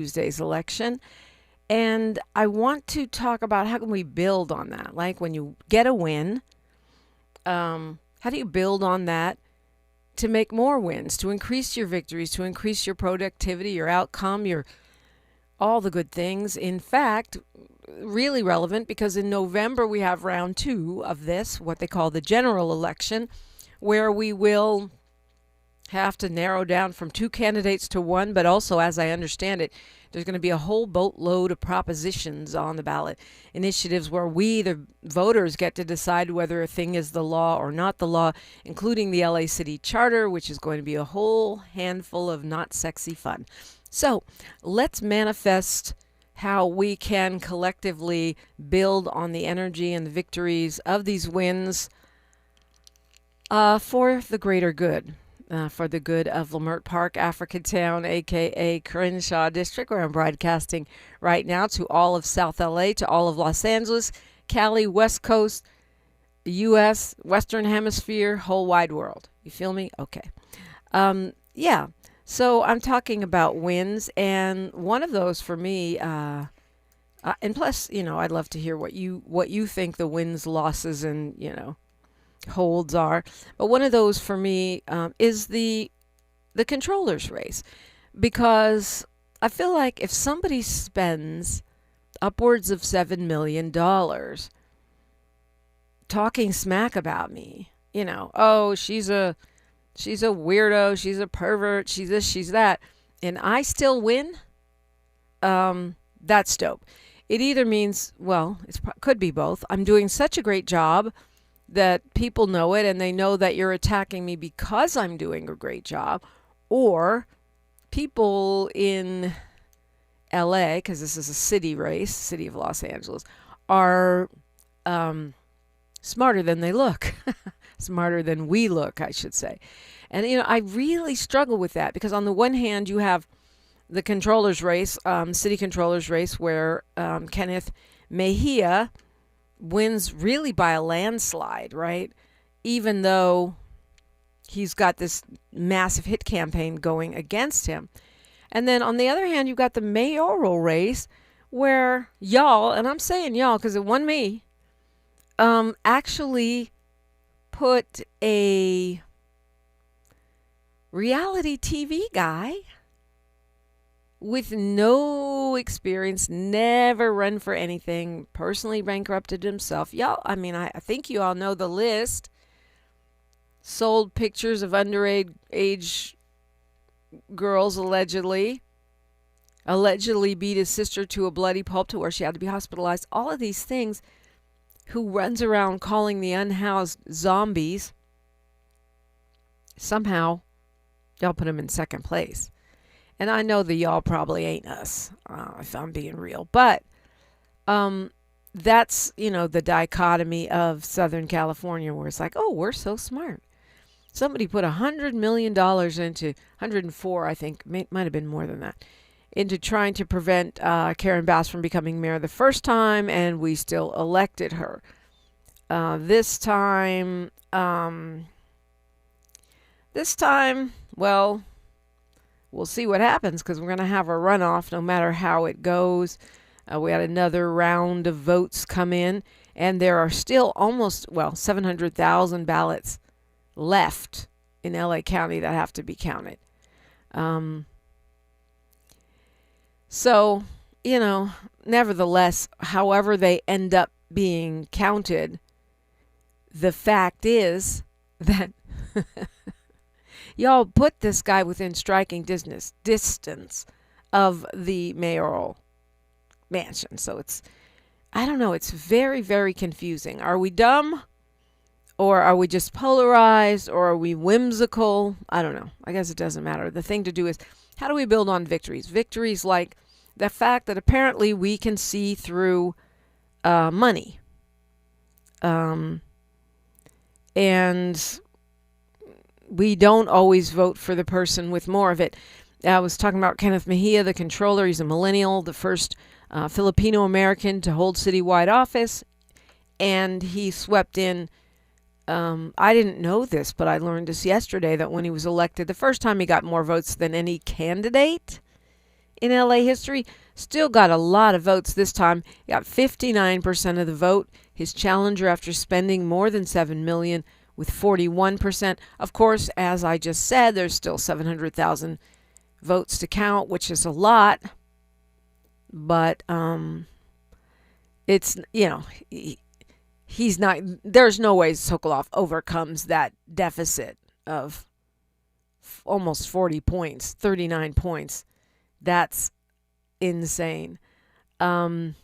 Tuesday's election. And I want to talk about how can we build on that? Like when you get a win, how do you build on that to make more wins, to increase your victories, to increase your productivity, your outcome, your all the good things. In fact, really relevant because in November we have round two of this, what they call the general election, where we will have to narrow down from two candidates to one, but also, as I understand it, there's going to be a whole boatload of propositions on the ballot, initiatives where we, the voters, get to decide whether a thing is the law or not the law, including the LA City Charter, which is going to be a whole handful of not sexy fun. So let's manifest how we can collectively build on the energy and the victories of these wins for the greater good. For the good of Leimert Park, Africatown, aka Crenshaw District, where I'm broadcasting right now to all of South LA, to all of Los Angeles, Cali, West Coast, US, Western Hemisphere, whole wide world. You feel me? Okay. Yeah. So I'm talking about wins, and one of those for me, and plus, I'd love to hear what you think the wins, losses, and holds are. But one of those for me is the controller's race, because I feel like if somebody spends upwards of $7 million talking smack about me, oh, she's a weirdo, she's a pervert, she's this, she's that, and I still win, that's dope. It either means, well, it could be both. I'm doing such a great job that people know it and they know that you're attacking me because I'm doing a great job, or people in LA, because this is a city race, city of Los Angeles, are smarter than they look, smarter than we look, I should say. And, I really struggle with that because on the one hand, you have the controller's race, city controller's race, where Kenneth Mejia wins really by a landslide, right? Even though he's got this massive hit campaign going against him. And then on the other hand, you've got the mayoral race where y'all, and I'm saying y'all because it won me, actually put a reality TV guy with no experience, never run for anything, personally bankrupted himself. Y'all, I think you all know the list. Sold pictures of underage girls allegedly beat his sister to a bloody pulp to where she had to be hospitalized. All of these things. Who runs around calling the unhoused zombies. Somehow, y'all put him in second place. And I know the y'all probably ain't us, if I'm being real. But that's, the dichotomy of Southern California where it's like, oh, we're so smart. Somebody put $100 million into, 104, I think, might have been more than that, into trying to prevent Karen Bass from becoming mayor the first time, and we still elected her. This time, well, we'll see what happens because we're going to have a runoff no matter how it goes. We had another round of votes come in, and there are still 700,000 ballots left in LA County that have to be counted. So, nevertheless, however they end up being counted, the fact is that y'all put this guy within striking distance of the mayoral mansion. So I don't know, it's very, very confusing. Are we dumb? Or are we just polarized? Or are we whimsical? I don't know. I guess it doesn't matter. The thing to do is, how do we build on victories? Victories like the fact that apparently we can see through money. And we don't always vote for the person with more of it. I was talking about Kenneth Mejia, the controller. He's a millennial, the first Filipino-American to hold citywide office. And he swept in, I didn't know this, but I learned this yesterday, that when he was elected, the first time he got more votes than any candidate in LA history, still got a lot of votes this time. He got 59% of the vote. His challenger, after spending more than $7 million, with 41%. Of course, as I just said, there's still 700,000 votes to count, which is a lot. But it's, he's not, there's no way Sokolov overcomes that deficit of almost 40 points, 39 points. That's insane. And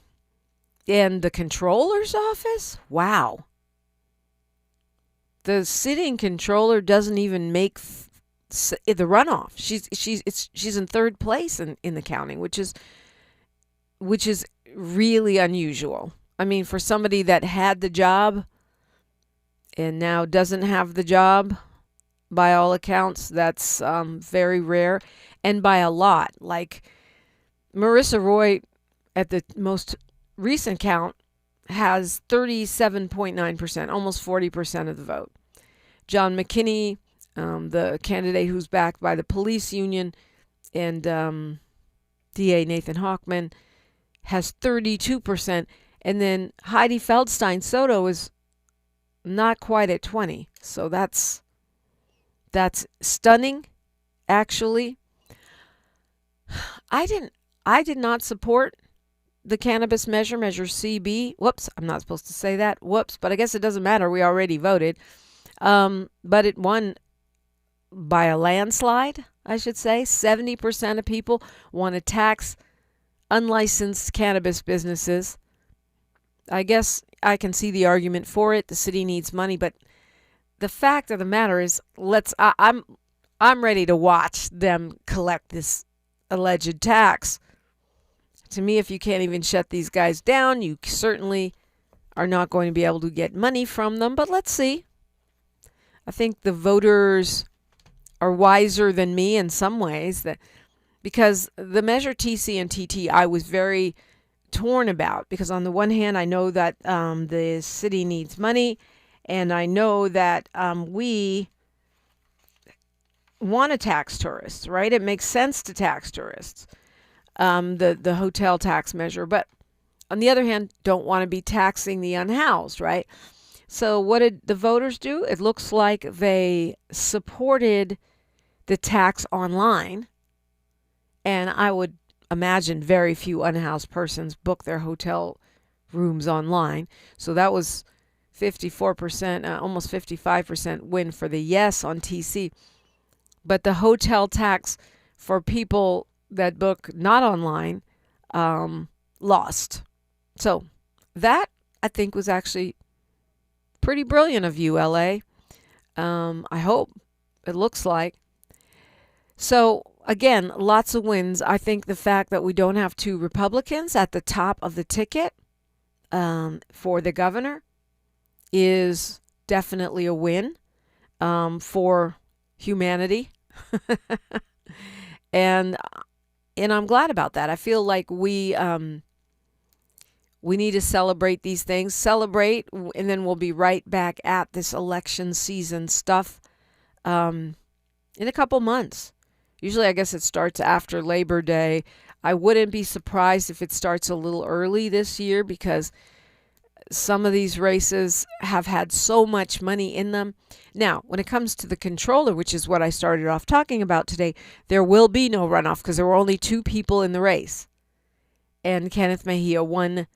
the controller's office? Wow. The sitting controller doesn't even make the runoff. She's in third place in the counting, which is really unusual. I mean, for somebody that had the job and now doesn't have the job, by all accounts, that's very rare, and by a lot. Like Marissa Roy, at the most recent count, has 37.9%, almost 40% of the vote. John McKinney, the candidate who's backed by the police union, and DA Nathan Hochman, has 32%. And then Heidi Feldstein Soto is not quite at 20. So that's stunning, actually. I did not support the cannabis measure CB. Whoops, I'm not supposed to say that. Whoops, but I guess it doesn't matter. We already voted. But it won by a landslide, I should say. 70% of people want to tax unlicensed cannabis businesses. I guess I can see the argument for it. The city needs money, but the fact of the matter is, I'm ready to watch them collect this alleged tax. To me, if you can't even shut these guys down, you certainly are not going to be able to get money from them. But let's see. I think the voters are wiser than me in some ways, because the measure TC and TT I was very torn about, because on the one hand I know that the city needs money, and I know that we want to tax tourists, right? It makes sense to tax tourists, the hotel tax measure, but on the other hand, don't want to be taxing the unhoused, right? So what did the voters do? It looks like they supported the tax online, and I would imagine very few unhoused persons book their hotel rooms online. So that was 54%, almost 55% win for the yes on TC. But the hotel tax for people that book not online lost. So that, I think, was actually pretty brilliant of you, LA. I hope. It looks like. So again, lots of wins. I think the fact that we don't have two Republicans at the top of the ticket for the governor is definitely a win for humanity. and I'm glad about that. I feel like we need to celebrate these things. Celebrate, and then we'll be right back at this election season stuff in a couple months. Usually, I guess it starts after Labor Day. I wouldn't be surprised if it starts a little early this year, because some of these races have had so much money in them. Now, when it comes to the controller, which is what I started off talking about today, there will be no runoff because there were only two people in the race. And Kenneth Mejia won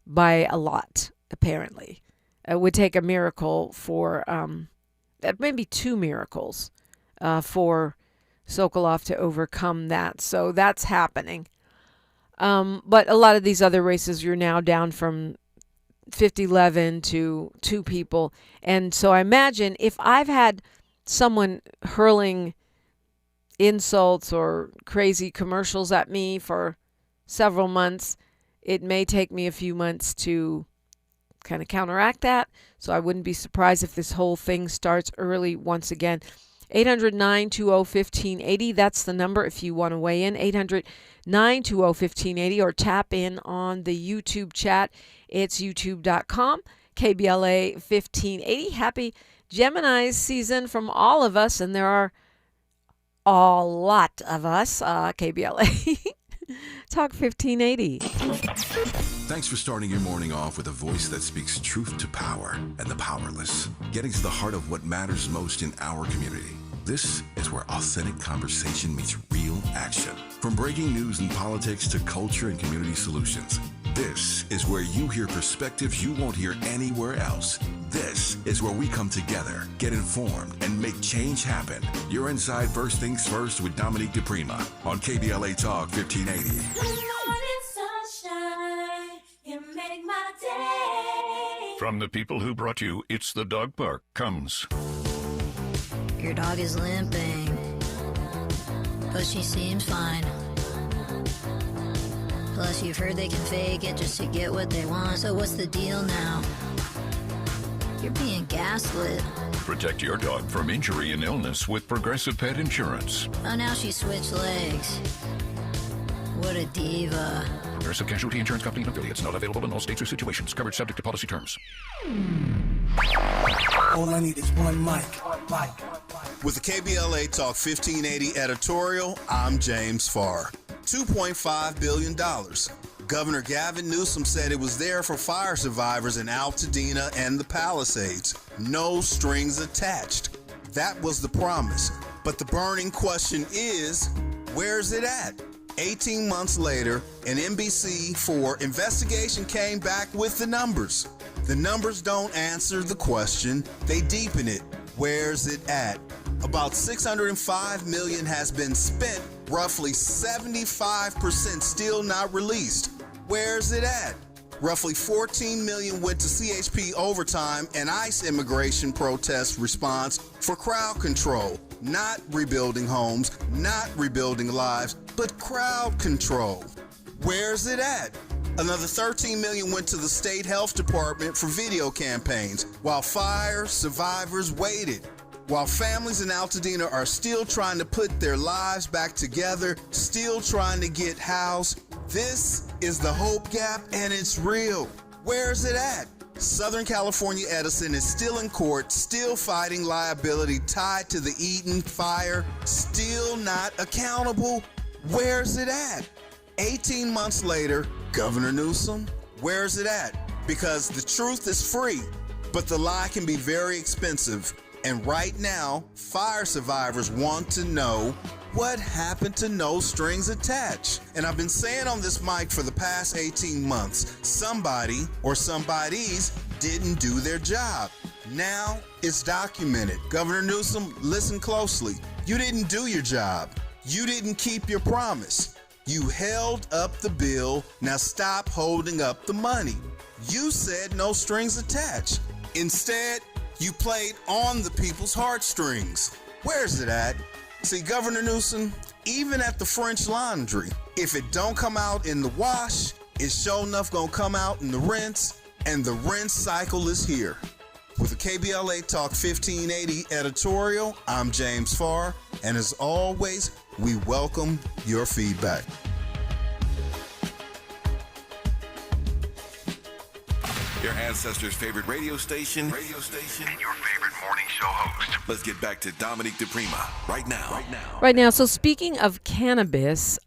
by a lot, apparently. It would take a miracle for, maybe two miracles for Sokolov to overcome that. So that's happening. But a lot of these other races, you're now down from 50-11 to two people. And so I imagine if I've had someone hurling insults or crazy commercials at me for several months, it may take me a few months to kind of counteract that. So I wouldn't be surprised if this whole thing starts early once again. 800-920-1580. That's the number if you want to weigh in. 800-920-1580, or tap in on the YouTube chat. It's youtube.com, KBLA 1580. Happy Gemini season from all of us, and there are a lot of us, KBLA. Talk 1580. Thanks for starting your morning off with a voice that speaks truth to power and the powerless, getting to the heart of what matters most in our community. This is where authentic conversation meets real action. From breaking news and politics to culture and community solutions. This is where you hear perspectives you won't hear anywhere else. This is where we come together, get informed, and make change happen. You're inside First Things First with Dominique Diprima on KBLA Talk 1580. Good morning, sunshine. You make my day. From the people who brought you It's the Dog Park comes. Your dog is limping, but she seems fine. Plus, you've heard they can fake it just to get what they want. So what's the deal now? You're being gaslit. Protect your dog from injury and illness with Progressive Pet Insurance. Oh, now she switched legs. What a diva. Progressive Casualty Insurance Company and affiliates. Not available in all states or situations. Coverage subject to policy terms. All I need is one mic. With the KBLA Talk 1580 editorial, I'm James Farr. $2.5 billion. Governor Gavin Newsom said it was there for fire survivors in Altadena and the Palisades. No strings attached. That was the promise. But the burning question is, where's it at? 18 months later, an NBC4 investigation came back with the numbers. The numbers don't answer the question, they deepen it. Where's it at? About $605 million has been spent, roughly 75% still not released. Where's it at? Roughly $14 million went to CHP overtime and ICE immigration protest response for crowd control. Not rebuilding homes, not rebuilding lives, but crowd control. Where's it at? Another $13 million went to the state health department for video campaigns while fire survivors waited. While families in Altadena are still trying to put their lives back together, still trying to get housed, this is the hope gap and it's real. Where's it at? Southern California Edison is still in court, still fighting liability tied to the Eaton fire, still not accountable. Where's it at? 18 months later, Governor Newsom, where's it at? Because the truth is free, but the lie can be very expensive. And right now, fire survivors want to know what happened to no strings attached. And I've been saying on this mic for the past 18 months, somebody or somebodies didn't do their job. Now it's documented. Governor Newsom, listen closely. You didn't do your job. You didn't keep your promise. You held up the bill. Now stop holding up the money. You said no strings attached. Instead, you played on the people's heartstrings. Where's it at? See, Governor Newsom, even at the French Laundry, if it don't come out in the wash, it's sure enough gonna come out in the rinse, and the rinse cycle is here. With the KBLA Talk 1580 editorial, I'm James Farr, and as always, we welcome your feedback. Your ancestors' favorite radio station, and your favorite morning show host. Let's get back to Dominique Diprima right now. Right now, so speaking of cannabis,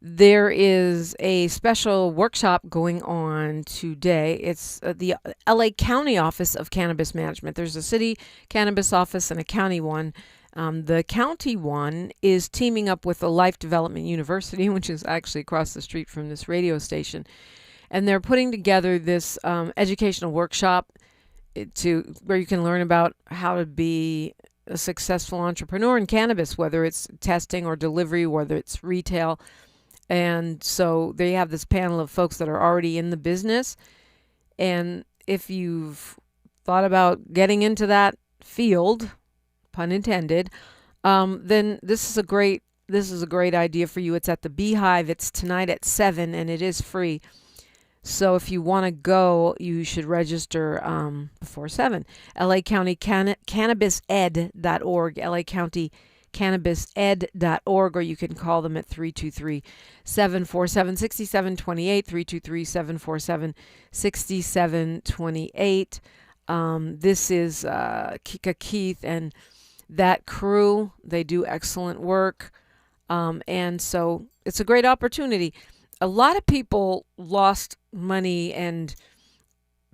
there is a special workshop going on today. It's the LA County Office of Cannabis Management. There's a city cannabis office and a county one. The county one is teaming up with the Life Development University, which is actually across the street from this radio station. And they're putting together this educational workshop where you can learn about how to be a successful entrepreneur in cannabis, whether it's testing or delivery, whether it's retail. And so they have this panel of folks that are already in the business. And if you've thought about getting into that field, pun intended, then this is a great idea for you. It's at the Beehive. It's tonight at 7, and it is free. So if you want to go, you should register before 7. LA County CannabisEd.org, LA County CannabisEd.org, or you can call them at 323-747-6728, 323-747-6728. This is Kika Keith and that crew. They do excellent work. And so it's a great opportunity. A lot of people lost money and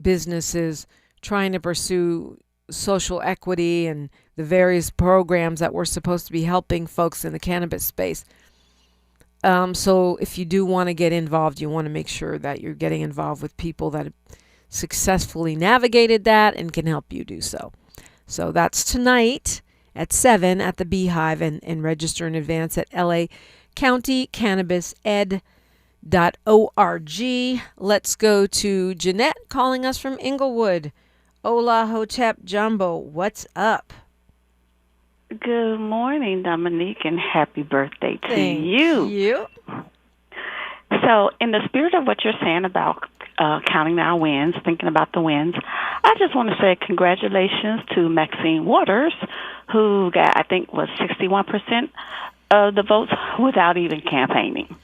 businesses trying to pursue social equity and the various programs that were supposed to be helping folks in the cannabis space. So if you do want to get involved, you want to make sure that you're getting involved with people that have successfully navigated that and can help you do so. So that's tonight at 7 at the Beehive, and register in advance at lacountycannabised.org. Let's go to Jeanette calling us from Inglewood. Hola, Hotep Jumbo. What's up? Good morning, Dominique, and happy birthday to Thank you. you. So, in the spirit of what you're saying about counting our wins, thinking about the wins, I just want to say congratulations to Maxine Waters, who got, I think, was 61% of the votes without even campaigning.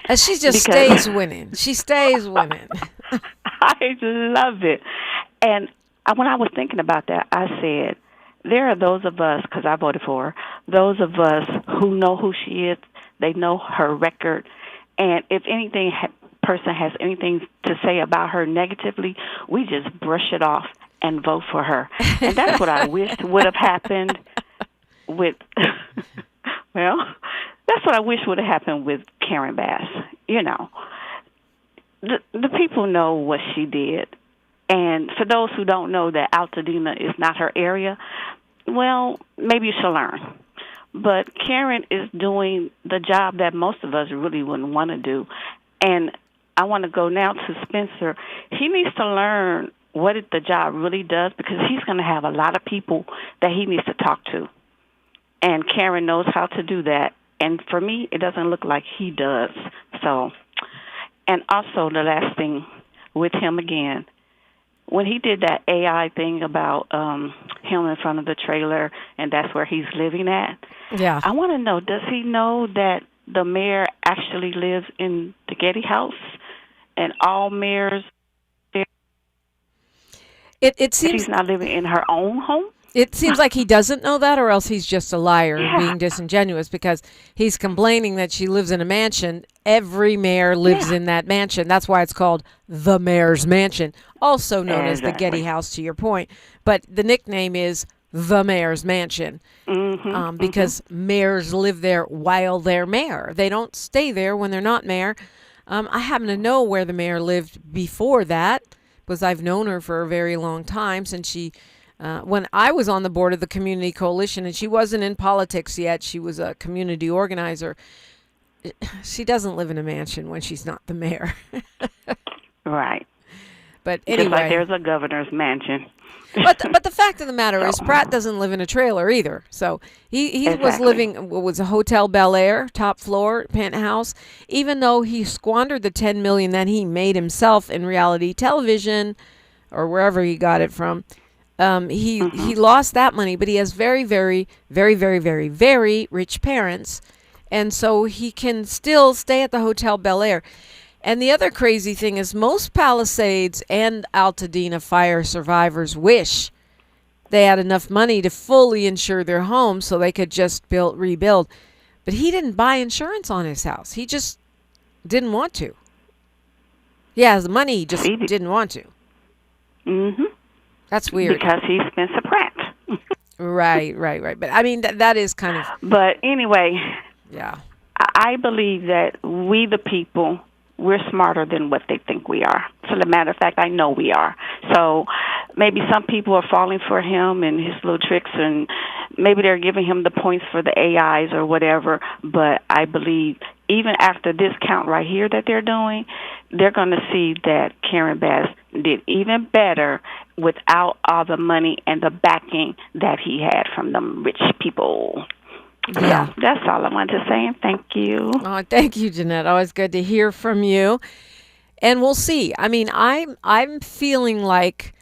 And she just stays winning. She stays winning. I love it. And when I was thinking about that, I said, there are those of us, because I voted for her, those of us who know who she is, they know her record, and if anything person has anything to say about her negatively, we just brush it off and vote for her. And that's what I wish would have happened with, well, that's what I wish would have happened with Karen Bass. You know, the people know what she did. And for those who don't know that Altadena is not her area, well, maybe you should learn. But Karen is doing the job that most of us really wouldn't want to do. And I want to go now to Spencer. He needs to learn what the job really does, because he's going to have a lot of people that he needs to talk to. And Karen knows how to do that. And for me, it doesn't look like he does. So, and also the last thing with him again, when he did that AI thing about him in front of the trailer, and that's where he's living at, Yeah. I want to know, does he know that the mayor actually lives in the Getty House, and all mayors, It seems she's not living in her own home? It seems like he doesn't know that, or else he's just a liar and being disingenuous, because he's complaining that she lives in a mansion. Every mayor lives in that mansion. That's why it's called the mayor's mansion, also known as the Getty House, to your point. But the nickname is the mayor's mansion, because mayors live there while they're mayor. They don't stay there when they're not mayor. I happen to know where the mayor lived before that, because I've known her for a very long time, since she... when I was on the board of the Community Coalition, and she wasn't in politics yet, she was a community organizer. She doesn't live in a mansion when she's not the mayor. Right. But anyway, just like there's a governor's mansion. But the fact of the matter is, Pratt doesn't live in a trailer either. So he was living, was a Hotel Bel Air, top floor, penthouse. Even though he squandered the $10 million that he made himself in reality television, or wherever he got it from. He lost that money, but he has very, very, very, very, very, very rich parents, and so he can still stay at the Hotel Bel Air. And the other crazy thing is, most Palisades and Altadena fire survivors wish they had enough money to fully insure their home so they could just rebuild. But he didn't buy insurance on his house. He just didn't want to. He has the money, he just didn't want to. Mm-hmm. That's weird. Because he's Spencer Pratt. Right. But I mean, that is kind of... But anyway, yeah. I believe that we, the people, we're smarter than what they think we are. So, the matter of fact, I know we are. So maybe some people are falling for him and his little tricks, and maybe they're giving him the points for the AIs or whatever. But I believe even after this count right here that they're doing, they're going to see that Karen Bass did even better without all the money and the backing that he had from them rich people. Yeah. So that's all I wanted to say, and thank you. Oh, thank you, Jeanette. Always good to hear from you. And we'll see. I mean, I'm feeling like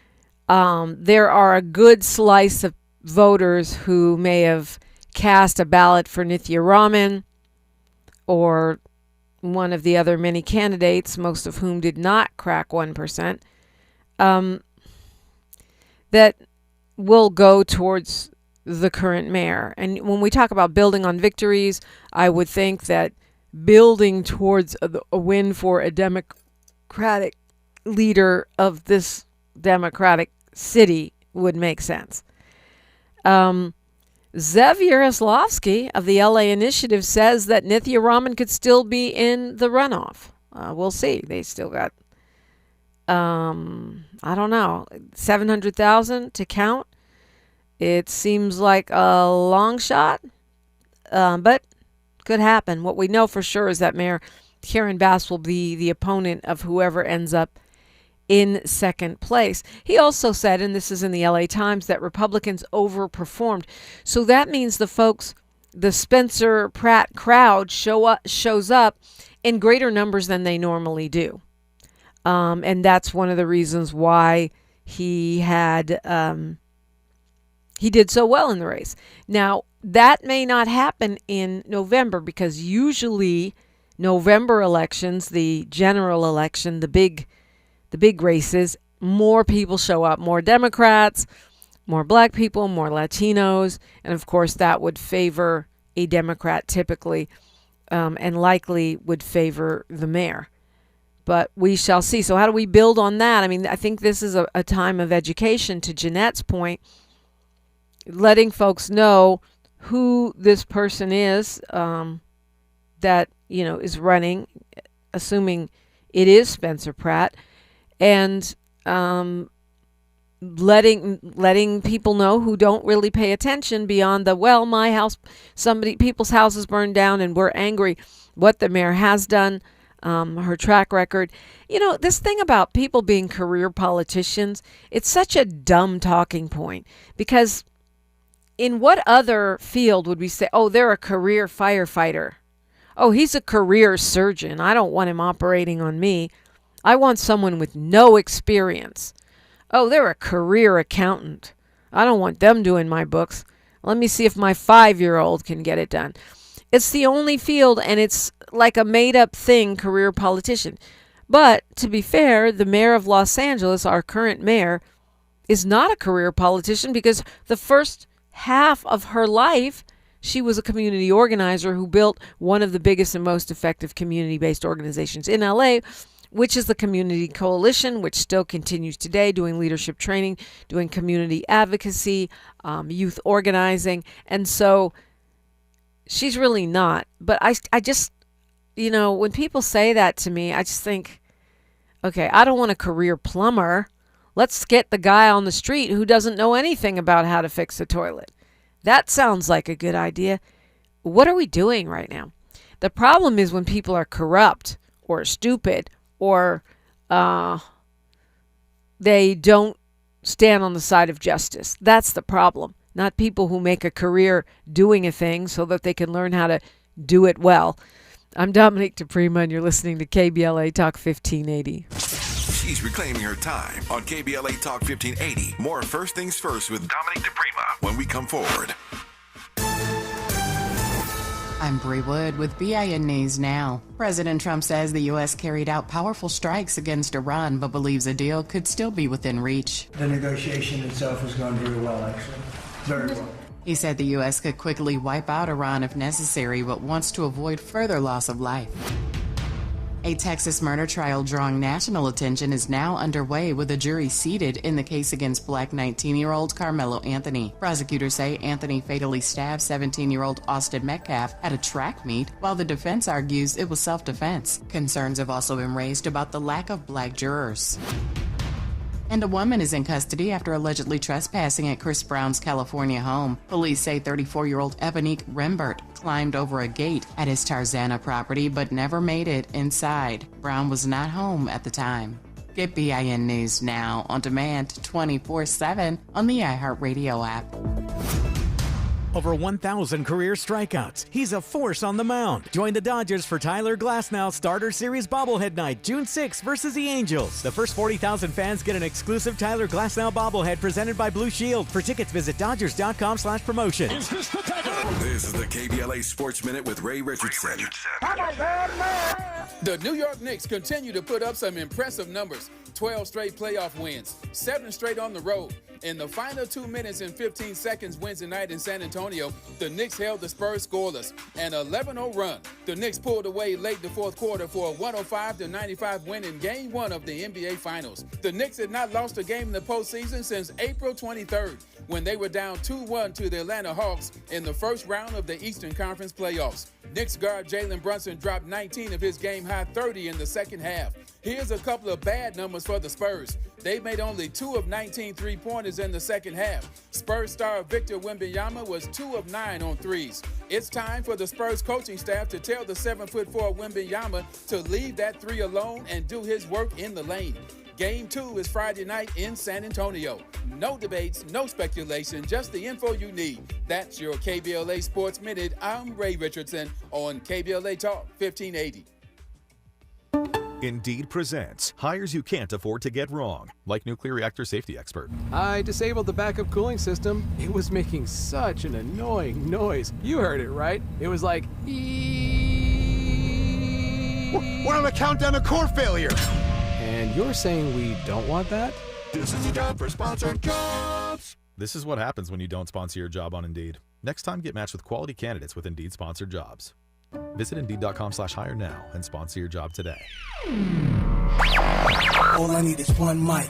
there are a good slice of voters who may have cast a ballot for Nithya Raman or one of the other many candidates, most of whom did not crack 1%, that will go towards the current mayor. And when we talk about building on victories, I would think that building towards a win for a Democratic leader of this Democratic city would make sense. Zev Yaroslavsky of the LA Initiative says that Nithya Raman could still be in the runoff. We'll see. They still got, I don't know, 700,000 to count. It seems like a long shot, but could happen. What we know for sure is that Mayor Karen Bass will be the opponent of whoever ends up in second place. He also said, and this is in the LA Times, that Republicans overperformed. So that means the Spencer Pratt crowd shows up in greater numbers than they normally do. And that's one of the reasons why he did so well in the race. Now, that may not happen in November, because usually November elections, the general election, the big races, more people show up, more Democrats, more black people, more Latinos, and of course that would favor a Democrat typically, and likely would favor the mayor. But we shall see. So how do we build on that? I mean, I think this is a time of education, to Jeanette's point, letting folks know who this person is that, is running, assuming it is Spencer Pratt, and letting people know who don't really pay attention beyond my house, people's houses burned down and we're angry, what the mayor has done, her track record. This thing about people being career politicians, it's such a dumb talking point, because in what other field would we say, oh, they're a career firefighter? Oh, he's a career surgeon. I don't want him operating on me. I want someone with no experience. Oh, they're a career accountant. I don't want them doing my books. Let me see if my 5-year-old can get it done. It's the only field, and it's like a made-up thing, career politician. But to be fair, the mayor of Los Angeles, our current mayor, is not a career politician, because the first half of her life, she was a community organizer who built one of the biggest and most effective community-based organizations in LA, which is the Community Coalition, which still continues today, doing leadership training, doing community advocacy, youth organizing. And so she's really not. But I just, when people say that to me, I just think, okay, I don't want a career plumber. Let's get the guy on the street who doesn't know anything about how to fix a toilet. That sounds like a good idea. What are we doing right now? The problem is when people are corrupt or stupid, or they don't stand on the side of justice. That's the problem. Not people who make a career doing a thing so that they can learn how to do it well. I'm Dominique Diprima, and you're listening to KBLA Talk 1580. She's reclaiming her time on KBLA Talk 1580. More First Things First with Dominique Diprima when we come forward. I'm Bree Wood with BIN News Now. President Trump says the U.S. carried out powerful strikes against Iran, but believes a deal could still be within reach. The negotiation itself has gone very well, actually. Very well. He said the U.S. could quickly wipe out Iran if necessary, but wants to avoid further loss of life. A Texas murder trial drawing national attention is now underway, with a jury seated in the case against black 19-year-old Carmelo Anthony. Prosecutors say Anthony fatally stabbed 17-year-old Austin Metcalf at a track meet, while the defense argues it was self-defense. Concerns have also been raised about the lack of black jurors. And a woman is in custody after allegedly trespassing at Chris Brown's California home. Police say 34-year-old Ebonique Rembert climbed over a gate at his Tarzana property but never made it inside. Brown was not home at the time. Get BIN News Now on demand 24/7 on the iHeartRadio app. Over 1,000 career strikeouts. He's a force on the mound. Join the Dodgers for Tyler Glasnow Starter Series Bobblehead Night, June 6th versus the Angels. The first 40,000 fans get an exclusive Tyler Glasnow bobblehead presented by Blue Shield. For tickets, visit Dodgers.com/promotion. This is the KBLA Sports Minute with Ray Richardson. The New York Knicks continue to put up some impressive numbers. 12 straight playoff wins, 7 straight on the road, In the final 2 minutes and 15 seconds Wednesday night in San Antonio, the Knicks held the Spurs scoreless. An 11-0 run. The Knicks pulled away late in the fourth quarter for a 105-95 win in Game 1 of the NBA Finals. The Knicks had not lost a game in the postseason since April 23rd, when they were down 2-1 to the Atlanta Hawks in the first round of the Eastern Conference playoffs. Knicks guard Jalen Brunson dropped 19 of his game-high 30 in the second half. Here's a couple of bad numbers for the Spurs. They made only 2 of 19 three-pointers in the second half. Spurs star Victor Wembanyama was 2 of 9 on threes. It's time for the Spurs coaching staff to tell the 7'4" Wembanyama to leave that three alone and do his work in the lane. Game 2 is Friday night in San Antonio. No debates, no speculation, just the info you need. That's your KBLA Sports Minute. I'm Ray Richardson on KBLA Talk 1580. Indeed presents hires you can't afford to get wrong, like nuclear reactor safety expert. I disabled the backup cooling system. It was making such an annoying noise. You heard it, right? It was like, We're on the countdown to core failure. And you're saying we don't want that? This is your job for sponsored jobs. This is what happens when you don't sponsor your job on Indeed. Next time, get matched with quality candidates with Indeed sponsored jobs. Visit Indeed.com/hire now and sponsor your job today. All I need is one mic.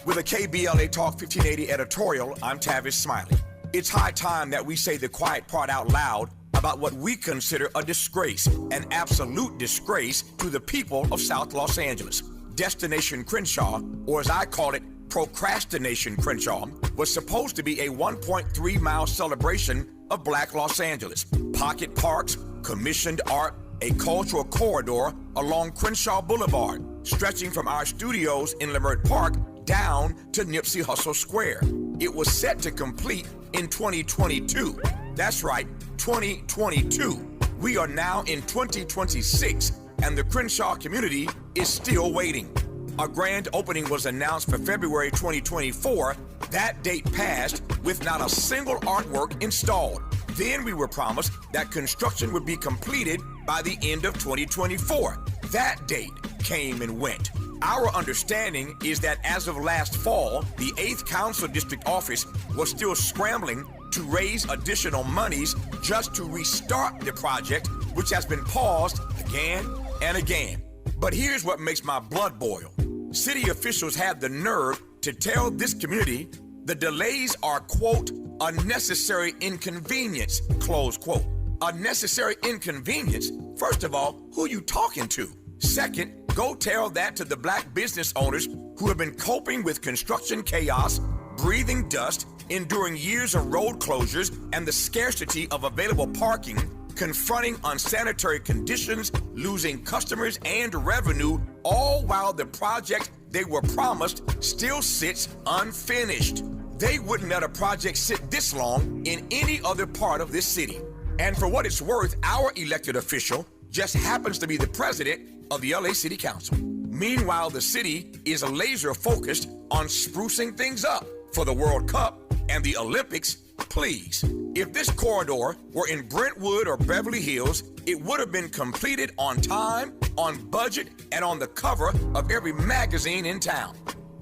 With a KBLA Talk 1580 editorial, I'm Tavis Smiley. It's high time that we say the quiet part out loud about what we consider a disgrace, an absolute disgrace to the people of South Los Angeles. Destination Crenshaw, or as I call it, Procrastination Crenshaw, was supposed to be a 1.3-mile celebration of Black Los Angeles. Pocket parks, commissioned art, a cultural corridor along Crenshaw Boulevard, stretching from our studios in Leimert Park down to Nipsey Hussle Square. It was set to complete in 2022. That's right, 2022. We are now in 2026, and the Crenshaw community is still waiting. A grand opening was announced for February 2024. That date passed with not a single artwork installed. Then we were promised that construction would be completed by the end of 2024. That date came and went. Our understanding is that as of last fall, the 8th Council District Office was still scrambling to raise additional monies just to restart the project, which has been paused again and again. But here's what makes my blood boil. City officials had the nerve to tell this community the delays are, quote, a necessary inconvenience, close quote. A necessary inconvenience? First of all, who are you talking to? Second, go tell that to the black business owners who have been coping with construction chaos, breathing dust, enduring years of road closures, and the scarcity of available parking, confronting unsanitary conditions, losing customers and revenue, all while the project they were promised still sits unfinished. They wouldn't let a project sit this long in any other part of this city. And for what it's worth, our elected official just happens to be the president of the LA City Council. Meanwhile, the city is laser focused on sprucing things up for the World Cup and the Olympics. Please, if this corridor were in Brentwood or Beverly Hills, it would have been completed on time, on budget, and on the cover of every magazine in town.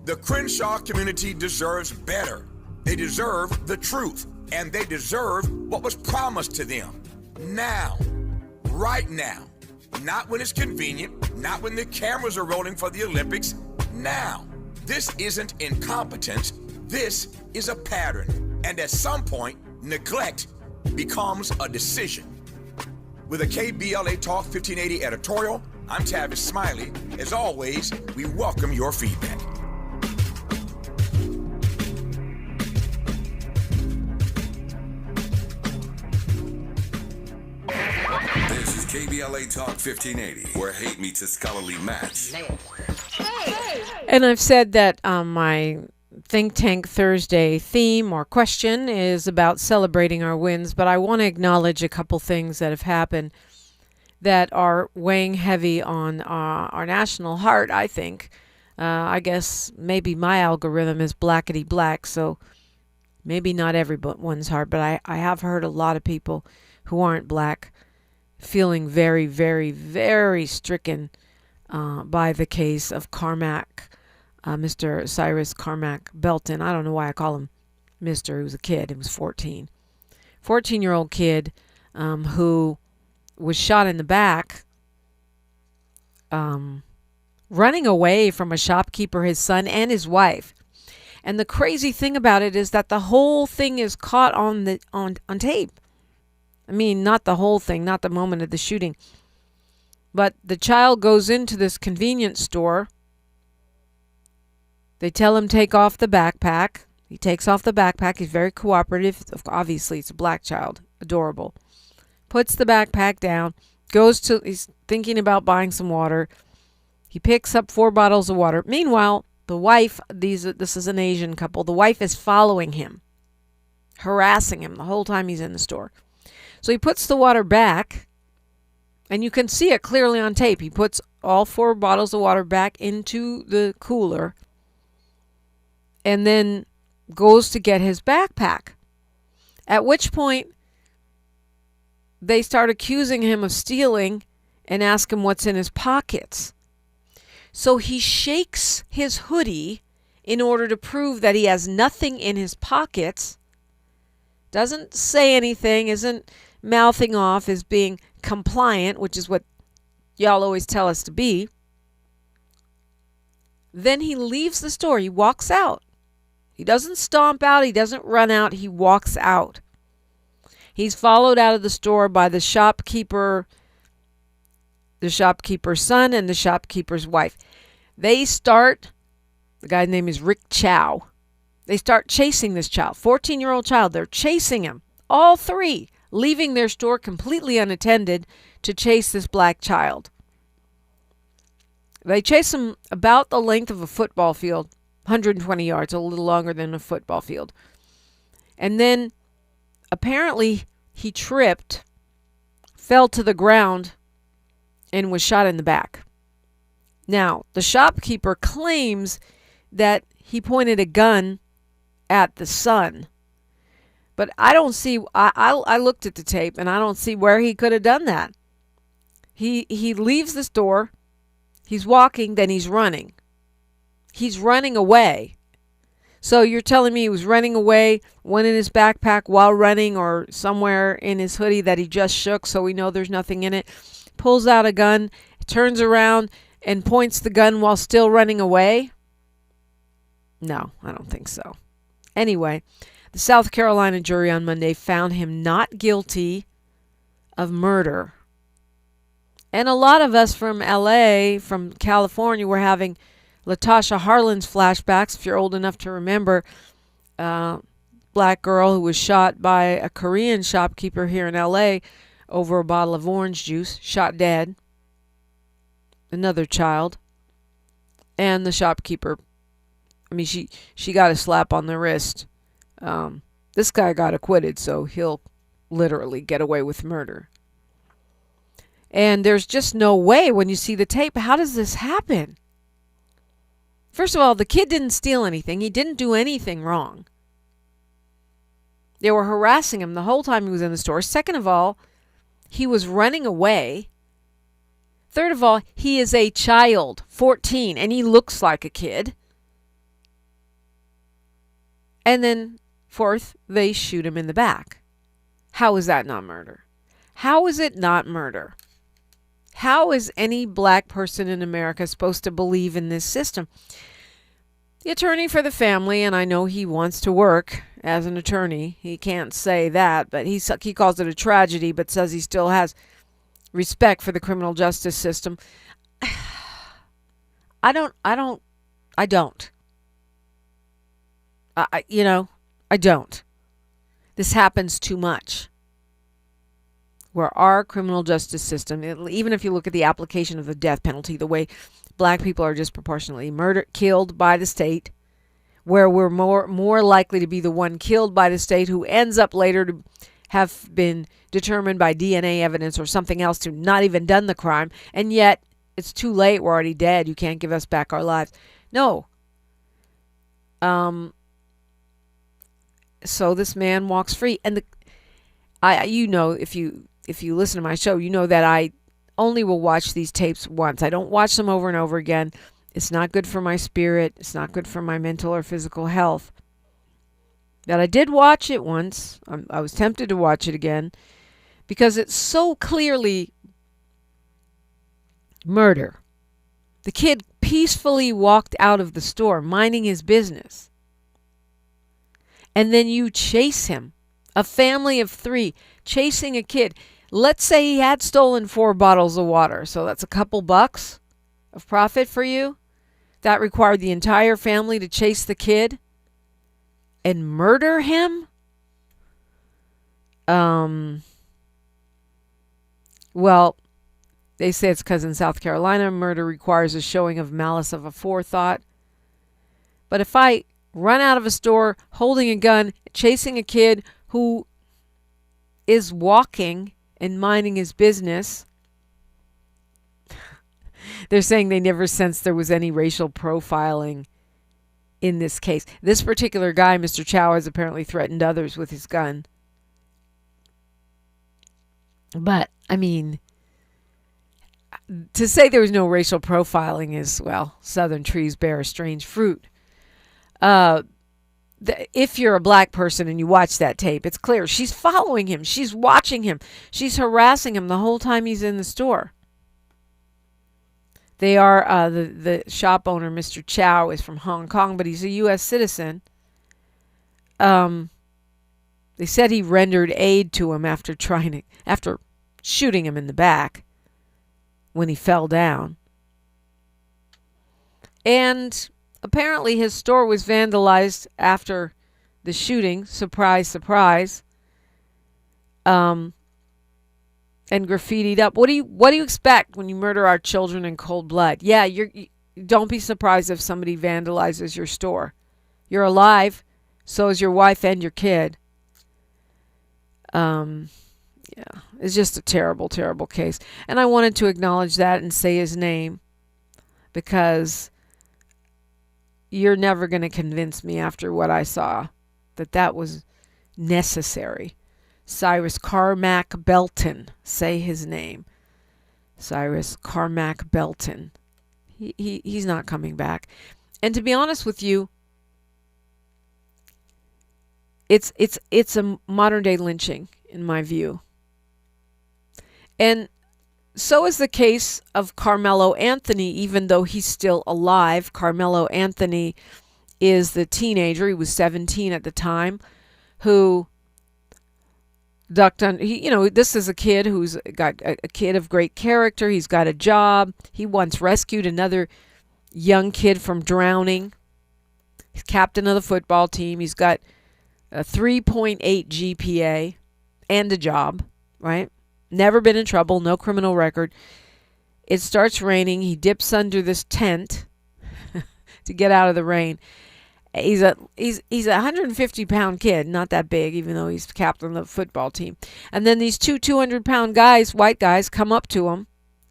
The Crenshaw community deserves better. They deserve the truth, and they deserve what was promised to them. Now, right now. Not when it's convenient, not when the cameras are rolling for the Olympics. Now. This isn't incompetence. This is a pattern. And at some point, neglect becomes a decision. With a KBLA Talk 1580 editorial, I'm Tavis Smiley. As always, we welcome your feedback. This is KBLA Talk 1580, where hate meets a scholarly match. And I've said that my Think Tank Thursday theme or question is about celebrating our wins, but I want to acknowledge a couple things that have happened that are weighing heavy on our national heart, I think. I guess maybe my algorithm is blackety black, so maybe not everyone's heart, but I have heard a lot of people who aren't black feeling very, very, very stricken by the case of Carmack Mr. Cyrus Carmack Belton. I don't know why I call him Mr. He was a kid. He was 14. 14-year-old kid who was shot in the back running away from a shopkeeper, his son, and his wife. And the crazy thing about it is that the whole thing is caught on tape. I mean, not the whole thing, not the moment of the shooting. But the child goes into this convenience store. They tell him take off the backpack. He takes off the backpack. He's very cooperative. Obviously, it's a black child. Adorable. Puts the backpack down. He's thinking about buying some water. He picks up 4 bottles of water. Meanwhile, the wife, this is an Asian couple, the wife is following him, harassing him the whole time he's in the store. So he puts the water back, and you can see it clearly on tape. He puts all 4 bottles of water back into the cooler, and then goes to get his backpack. At which point, they start accusing him of stealing and ask him what's in his pockets. So he shakes his hoodie in order to prove that he has nothing in his pockets, doesn't say anything, isn't mouthing off, is being compliant, which is what y'all always tell us to be. Then he leaves the store. He walks out. He doesn't stomp out. He doesn't run out. He walks out. He's followed out of the store by the shopkeeper's son and the shopkeeper's wife. The guy's name is Rick Chow. They start chasing this child, 14-year-old child. They're chasing him, all 3, leaving their store completely unattended to chase this black child. They chase him about the length of a football field, 120 yards, a little longer than a football field. And then apparently he tripped, fell to the ground, and was shot in the back. Now, the shopkeeper claims that he pointed a gun at the son. But I don't see, I looked at the tape, and I don't see where he could have done that. He leaves the store, he's walking, then he's running. He's running away. So you're telling me he was running away, one in his backpack while running, or somewhere in his hoodie that he just shook so we know there's nothing in it, pulls out a gun, turns around, and points the gun while still running away? No, I don't think so. Anyway, the South Carolina jury on Monday found him not guilty of murder. And a lot of us from LA, from California, were having Latasha Harlan's flashbacks, if you're old enough to remember. Black girl who was shot by a Korean shopkeeper here in LA over a bottle of orange juice, shot dead. Another child. And the shopkeeper, I mean, she got a slap on the wrist. This guy got acquitted, so he'll literally get away with murder. And there's just no way when you see the tape, how does this happen? First of all, the kid didn't steal anything. He didn't do anything wrong. They were harassing him the whole time he was in the store. Second of all, he was running away. Third of all, he is a child, 14, and he looks like a kid. And then, fourth, they shoot him in the back. How is that not murder? How is it not murder? How is any black person in America supposed to believe in this system? The attorney for the family, and I know he wants to work as an attorney. He can't say that, but he calls it a tragedy, but says he still has respect for the criminal justice system. I don't. I don't. This happens too much. Where our criminal justice system, even if you look at the application of the death penalty, the way black people are disproportionately killed by the state, where we're more likely to be the one killed by the state who ends up later to have been determined by DNA evidence or something else to not even done the crime, and yet it's too late, we're already dead, you can't give us back our lives. No. So this man walks free, and if you listen to my show, you know that I only will watch these tapes once. I don't watch them over and over again. It's not good for my spirit. It's not good for my mental or physical health. But I did watch it once. I was tempted to watch it again because it's so clearly murder. The kid peacefully walked out of the store, minding his business. And then you chase him. A family of 3 chasing a kid. Let's say he had stolen 4 bottles of water. So that's a couple bucks of profit for you. That required the entire family to chase the kid and murder him. Well, they say it's because in South Carolina, murder requires a showing of malice of aforethought. But if I run out of a store holding a gun, chasing a kid who is walking and minding his business, they're saying they never sensed there was any racial profiling in this case. This particular guy, Mr. Chow, has apparently threatened others with his gun. But, I mean, to say there was no racial profiling is, well, southern trees bear a strange fruit. If you're a black person and you watch that tape, it's clear. She's following him. She's watching him. She's harassing him the whole time he's in the store. They are, the shop owner, Mr. Chow, is from Hong Kong, but he's a U.S. citizen. They said he rendered aid to him after shooting him in the back when he fell down. And apparently his store was vandalized after the shooting. Surprise, surprise. And graffitied up. What do you expect when you murder our children in cold blood? Yeah, don't be surprised if somebody vandalizes your store. You're alive, so is your wife and your kid. Yeah, it's just a terrible, terrible case. And I wanted to acknowledge that and say his name because you're never going to convince me after what I saw that was necessary. Cyrus Carmack Belton. Say his name. Cyrus Carmack Belton. He's not coming back. And to be honest with you, it's a modern day lynching in my view. And so is the case of Carmelo Anthony, even though he's still alive. Carmelo Anthony is the teenager, he was 17 at the time, who ducked on. This is a kid who's got a kid of great character. He's got a job. He once rescued another young kid from drowning. He's captain of the football team. He's got a 3.8 GPA and a job, right? Never been in trouble, no criminal record. It starts raining. He dips under this tent to get out of the rain. He's a 150-pound kid, not that big, even though he's captain of the football team. And then these 200-pound guys, white guys, come up to him.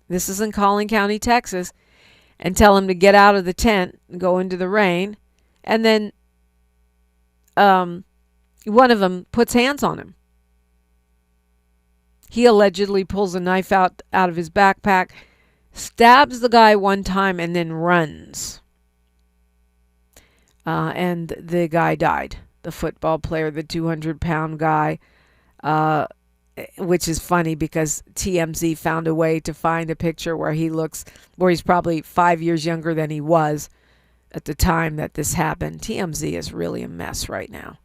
This is in Collin County, Texas, and tell him to get out of the tent and go into the rain. And then one of them puts hands on him. He allegedly pulls a knife out of his backpack, stabs the guy one time, and then runs. And the guy died. The football player, the 200-pound guy, which is funny because TMZ found a way to find a picture where he's probably 5 years younger than he was at the time that this happened. TMZ is really a mess right now.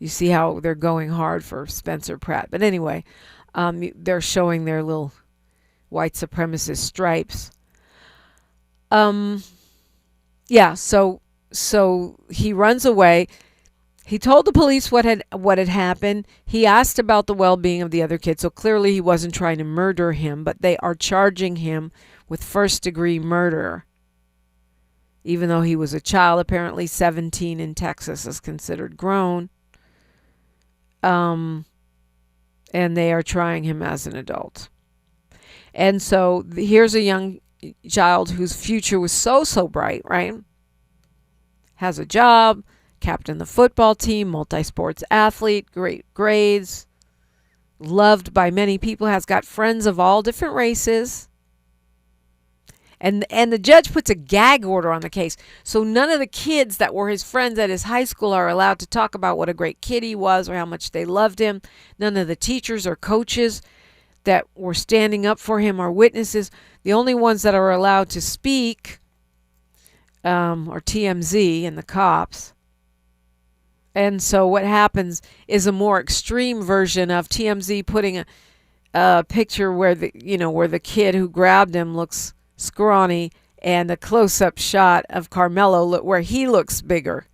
You see how they're going hard for Spencer Pratt. But anyway, they're showing their little white supremacist stripes. Yeah, so he runs away. He told the police what had happened. He asked about the well-being of the other kid. So clearly he wasn't trying to murder him, but they are charging him with first-degree murder. Even though he was a child, apparently 17 in Texas is considered grown. And they are trying him as an adult. And so here's a young child whose future was so bright, right? Has a job, captain the football team, multi-sports athlete, great grades, loved by many people, has got friends of all different races. And the judge puts a gag order on the case. So none of the kids that were his friends at his high school are allowed to talk about what a great kid he was or how much they loved him. None of the teachers or coaches that were standing up for him are witnesses. The only ones that are allowed to speak are TMZ and the cops. And so what happens is a more extreme version of TMZ putting a picture where the kid who grabbed him looks scrawny, and a close-up shot of Carmelo where he looks bigger,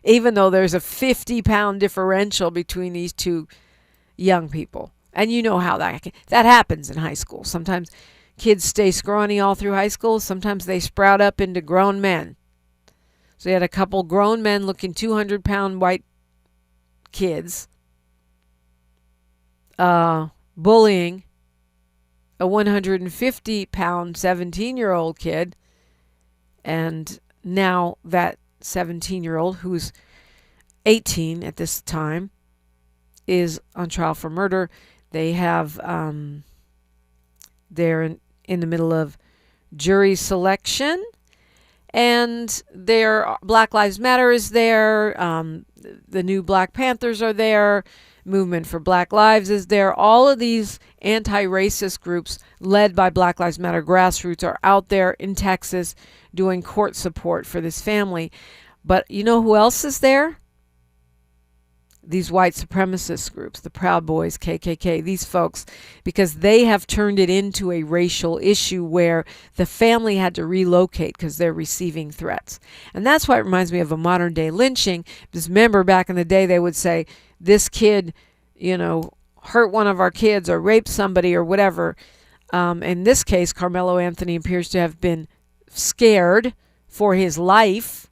even though there's a 50-pound differential between these two young people. And you know how that happens in high school. Sometimes kids stay scrawny all through high school. Sometimes they sprout up into grown men. So you had a couple grown men looking 200-pound white kids bullying a 150-pound 17-year-old kid, and now that 17-year-old, who's 18 at this time, is on trial for murder. They have, they're in the middle of jury selection, and their Black Lives Matter is there. The new Black Panthers are there. Movement for Black Lives is there. All of these anti-racist groups led by Black Lives Matter grassroots are out there in Texas doing court support for this family. But you know who else is there? These white supremacist groups, the Proud Boys, KKK, these folks, because they have turned it into a racial issue where the family had to relocate because they're receiving threats. And that's why it reminds me of a modern day lynching. Because remember, back in the day, they would say, this kid, hurt one of our kids or raped somebody or whatever. In this case, Carmelo Anthony appears to have been scared for his life.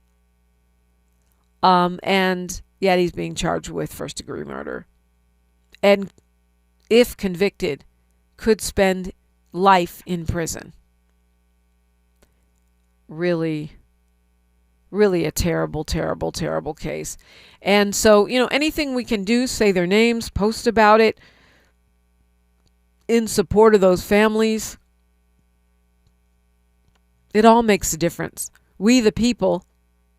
And yet he's being charged with first-degree murder. And if convicted, could spend life in prison. Really a terrible, terrible, terrible case. And so, anything we can do, say their names, post about it in support of those families, it all makes a difference. We the people,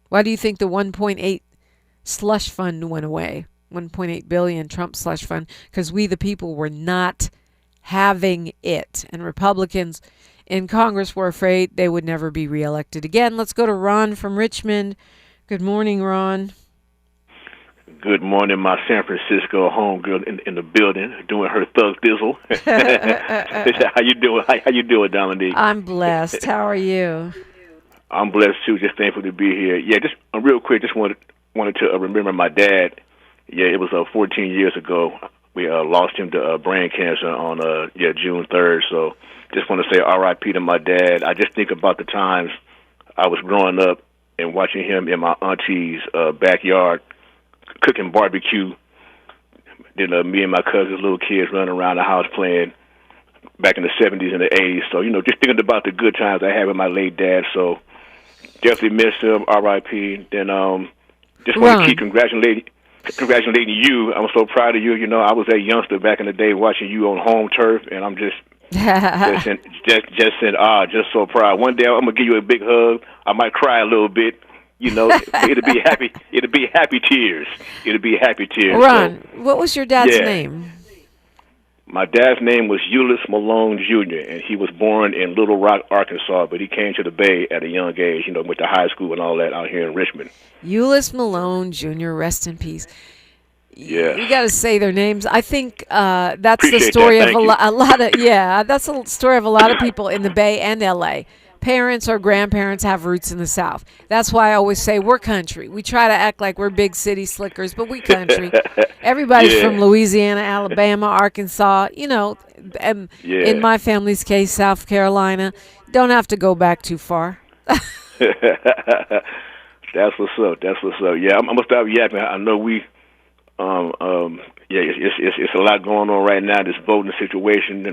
why do you think the 1.8 slush fund went away? 1.8 billion Trump slush fund, because we the people were not having it. And Republicans in Congress were afraid they would never be reelected again. Let's go to Ron from Richmond. Good morning, Ron. Good morning, my San Francisco homegirl in the building, doing her thug thizzle. How you doing? How you doing, Dominique? I'm blessed. How are you? I'm blessed too. Just thankful to be here. Yeah, just real quick. Just wanted to remember my dad. Yeah, it was 14 years ago. We lost him to brain cancer on June 3rd. So just want to say R.I.P. to my dad. I just think about the times I was growing up and watching him in my auntie's backyard cooking barbecue. Then me and my cousins, little kids, running around the house playing back in the 70s and the 80s. So, just thinking about the good times I had with my late dad. So definitely miss him, R.I.P. Then just want to keep congratulating you. I'm so proud of you. I was a youngster back in the day watching you on home turf, and I'm just so proud. One day I'm gonna give you a big hug. I might cry a little bit. It'll be happy. It'll be happy tears. It'll be happy tears. Ron, what was your dad's name? My dad's name was Euless Malone Jr., and he was born in Little Rock, Arkansas, but he came to the Bay at a young age, went to high school and all that out here in Richmond. Euless Malone Jr., rest in peace. Yeah. You got to say their names. I think that's Appreciate the story that. of a lot of, that's the story of a lot of people in the Bay and L.A. Parents or grandparents have roots in the South. That's why I always say we're country. We try to act like we're big city slickers, but we country. Everybody's from Louisiana, Alabama, Arkansas, in my family's case, South Carolina. Don't have to go back too far. That's what's up. Yeah, I'm gonna stop yapping. I know we, it's a lot going on right now. This voting situation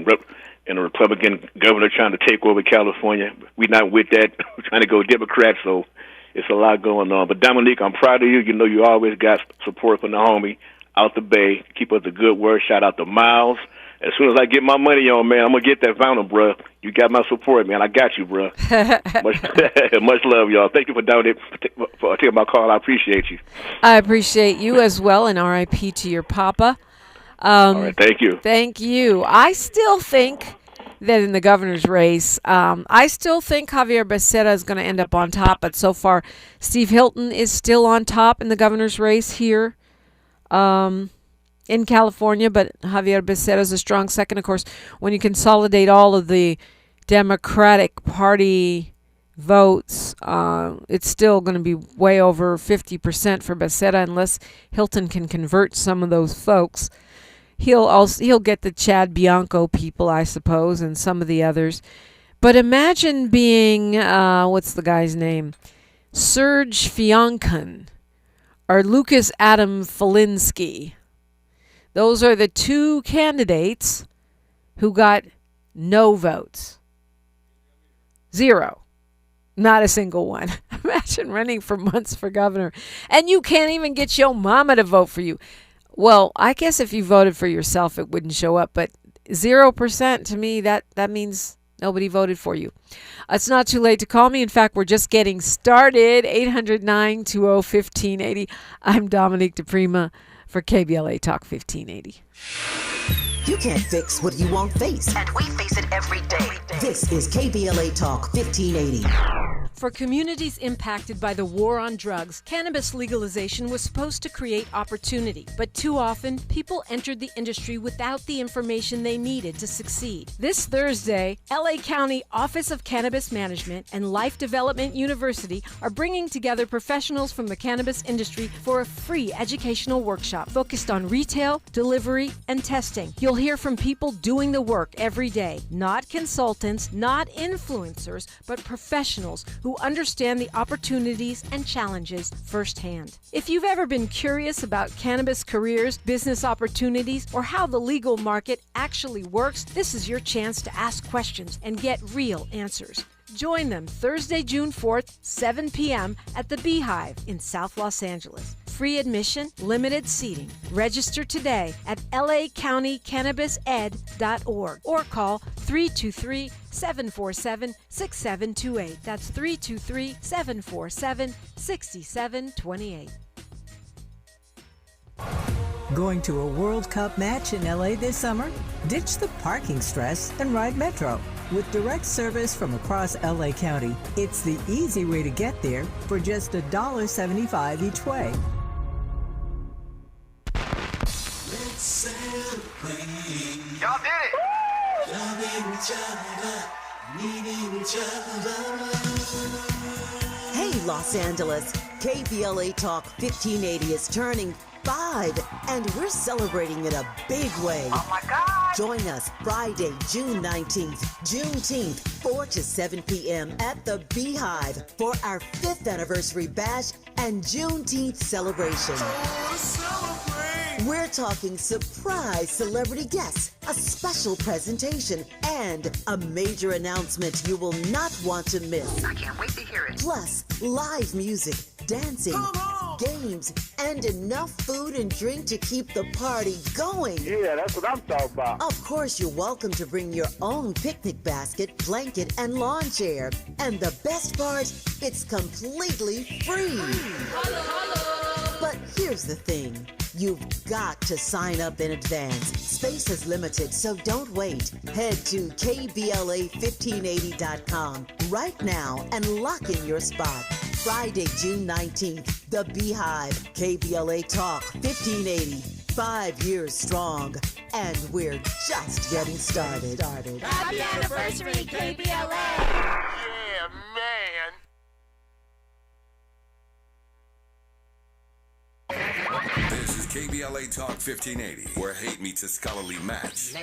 and a Republican governor trying to take over California. We're not with that. We're trying to go Democrat, so it's a lot going on. But Dominique, I'm proud of you. You always got support from the homie out the Bay. Keep up the good work. Shout out to Miles as soon as I get my money on, man, I'm gonna get that vinyl, bruh. You got my support, man. I got you, bruh. Much love, y'all. Thank you for taking my call. I appreciate you. I appreciate you as well, and R.I.P. to your papa. All right, thank you. Thank you. I still think that in the governor's race, I still think Javier Becerra is going to end up on top, but so far Steve Hilton is still on top in the governor's race here in California, but Javier Becerra is a strong second. Of course, when you consolidate all of the Democratic Party votes, it's still going to be way over 50% for Becerra unless Hilton can convert some of those folks. He'll get the Chad Bianco people, I suppose, and some of the others. But imagine being what's the guy's name? Serge Fiankan or Lucas Adam Felinsky. Those are the two candidates who got no votes. 0. Not a single one. Imagine running for months for governor. And you can't even get your mama to vote for you. Well, I guess if you voted for yourself, it wouldn't show up. But 0% to me, that means nobody voted for you. It's not too late to call me. In fact, we're just getting started. 800-920-1580. I'm Dominique Diprima for KBLA Talk 1580. You can't fix what you won't face. And we face it every day. This is KBLA Talk 1580. For communities impacted by the war on drugs, cannabis legalization was supposed to create opportunity. But too often, people entered the industry without the information they needed to succeed. This Thursday, LA County Office of Cannabis Management and Life Development University are bringing together professionals from the cannabis industry for a free educational workshop focused on retail, delivery, and testing. You'll hear from people doing the work every day, not consultants, not influencers, but professionals who understand the opportunities and challenges firsthand. If you've ever been curious about cannabis careers, business opportunities, or how the legal market actually works, this is your chance to ask questions and get real answers. Join them Thursday, June 4th, 7 p.m. at the Beehive in South Los Angeles. Free admission, limited seating. Register today at lacountycannabised.org or call 323-747-6728. That's 323-747-6728. Going to a World Cup match in LA this summer? Ditch the parking stress and ride Metro. With direct service from across LA County, it's the easy way to get there for just $1.75 each way. Let's celebrate. Y'all did it! Loving each other, needing each other. Hey, Los Angeles. KBLA Talk 1580 is turning 5, and we're celebrating in a big way. Oh my God! Join us Friday, June 19th, Juneteenth, 4 to 7 p.m. at the Beehive for our 5th anniversary bash and Juneteenth celebration. We're talking surprise celebrity guests, a special presentation, and a major announcement you will not want to miss. I can't wait to hear it. Plus, live music, dancing, games, and enough food and drink to keep the party going. Yeah, that's what I'm talking about. Of course, you're welcome to bring your own picnic basket, blanket, and lawn chair. And the best part, it's completely free. But here's the thing. You've got to sign up in advance. Space is limited, so don't wait. Head to KBLA1580.com right now and lock in your spot. Friday, June 19th, the Beehive, KBLA Talk 1580. 5 years strong, and we're just getting started. Happy anniversary, KBLA! Yeah, man! This is KBLA Talk 1580, where hate meets a scholarly match.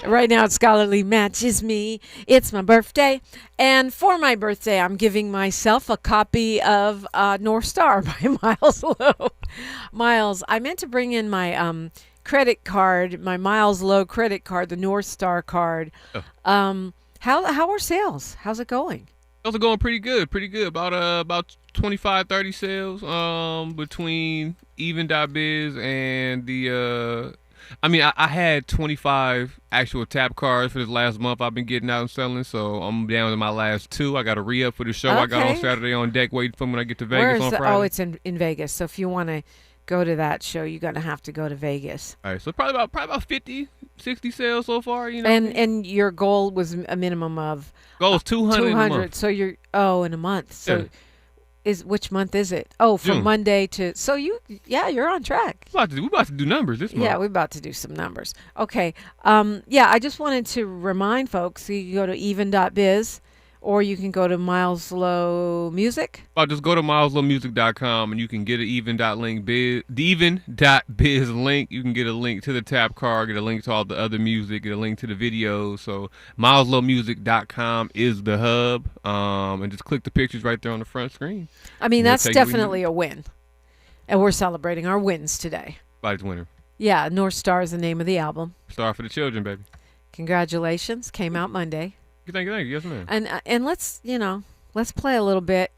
Right now, it's Scholarly Matches Me. It's my birthday. And for my birthday, I'm giving myself a copy of North Star by Miles Lowe. Miles, I meant to bring in my credit card, my Miles Lowe credit card, the North Star card. How are sales? How's it going? Sales are going pretty good. About 25, 30 sales between Even.biz and the I mean, I had 25 actual tap cards for this last month I've been getting out and selling, so I'm down to my last 2. I got a re-up for the show I got on Saturday on deck waiting for when I get to Vegas on Friday. Oh, it's in Vegas. So if you want to go to that show, you're going to have to go to Vegas. All right, so probably about 50, 60 sales so far, you know. And your goal was a minimum of goal is 200 in a month. So you're in a month. So which month is it? From June. Monday to you're on track. We're about to do numbers this month. Yeah, we're about to do some numbers. Okay. I just wanted to remind folks, you can go to even.biz or you can go to Miles Low Music. Just go to mileslowmusic.com and you can get an even.biz link. You can get a link to the tap card, get a link to all the other music, get a link to the videos. So mileslowmusic.com is the hub. And just click the pictures right there on the front screen. I mean, that's definitely a win. And we're celebrating our wins today. Everybody's winner. Yeah, North Star is the name of the album. Star for the children, baby. Congratulations. Came out Monday. Thank you. Yes, ma'am. And let's play a little bit.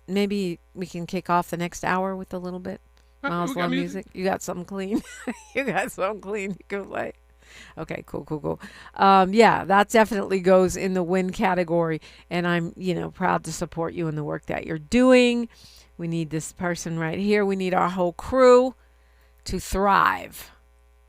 Maybe we can kick off the next hour with a little bit Miles Low music. You got something clean? You can play. Okay, cool. That definitely goes in the win category, and I'm proud to support you in the work that you're doing. We need this person right here. We need our whole crew to thrive,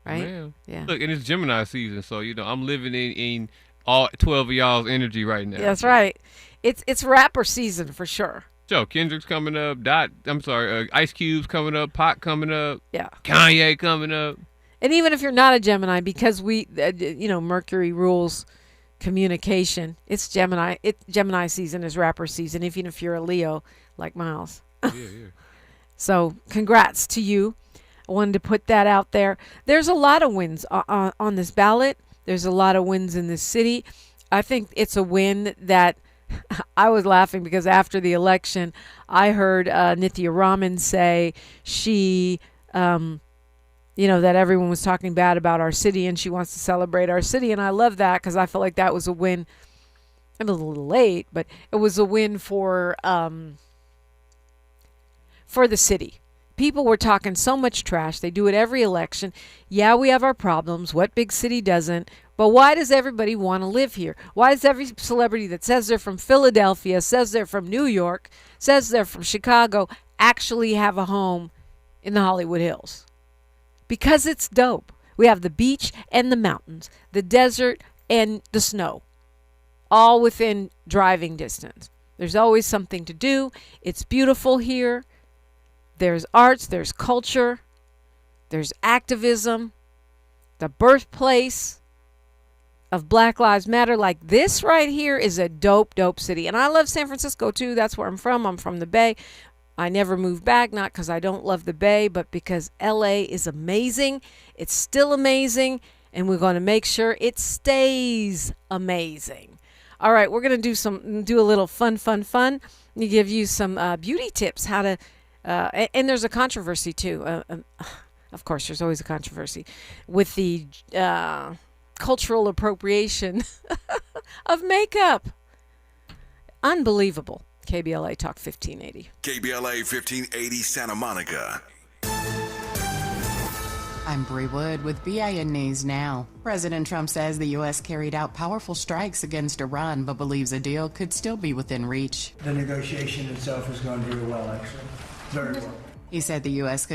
right? Man. Yeah. Look, and it's Gemini season, so I'm living in all 12 of y'all's energy right now. That's right. It's rapper season for sure. Joe, Kendrick's coming up. Ice Cube's coming up. Pac coming up. Yeah. Kanye coming up. And even if you're not a Gemini, because we, Mercury rules communication, it's Gemini. Gemini season is rapper season, even if you're a Leo like Miles. Yeah. So congrats to you. I wanted to put that out there. There's a lot of wins on this ballot. There's a lot of wins in this city. I think it's a win that I was laughing because after the election, I heard Nithya Raman say she, that everyone was talking bad about our city and she wants to celebrate our city. And I love that because I felt like that was a win. It was a little late, but it was a win for the city. People were talking so much trash. They do it every election. Yeah, we have our problems. What big city doesn't? But why does everybody want to live here? Why does every celebrity that says they're from Philadelphia, says they're from New York, says they're from Chicago, actually have a home in the Hollywood Hills? Because it's dope. We have the beach and the mountains, the desert and the snow, all within driving distance. There's always something to do. It's beautiful here. There's arts, there's culture, there's activism, the birthplace of Black Lives Matter. Like this right here is a dope city. And I love San Francisco too. That's where I'm from. I'm from the Bay. I never moved back, not because I don't love the Bay, but because LA is amazing. It's still amazing. And we're going to make sure it stays amazing. All right, we're going to do a little fun. We give you some beauty tips, how to, and there's a controversy too. Of course, there's always a controversy with the cultural appropriation of makeup. Unbelievable. KBLA Talk 1580. KBLA 1580 Santa Monica. I'm Bree Wood with BIN News Now. President Trump says the U.S. carried out powerful strikes against Iran, but believes a deal could still be within reach. The negotiation itself has gone very well, actually. Very well. He said the U.S. could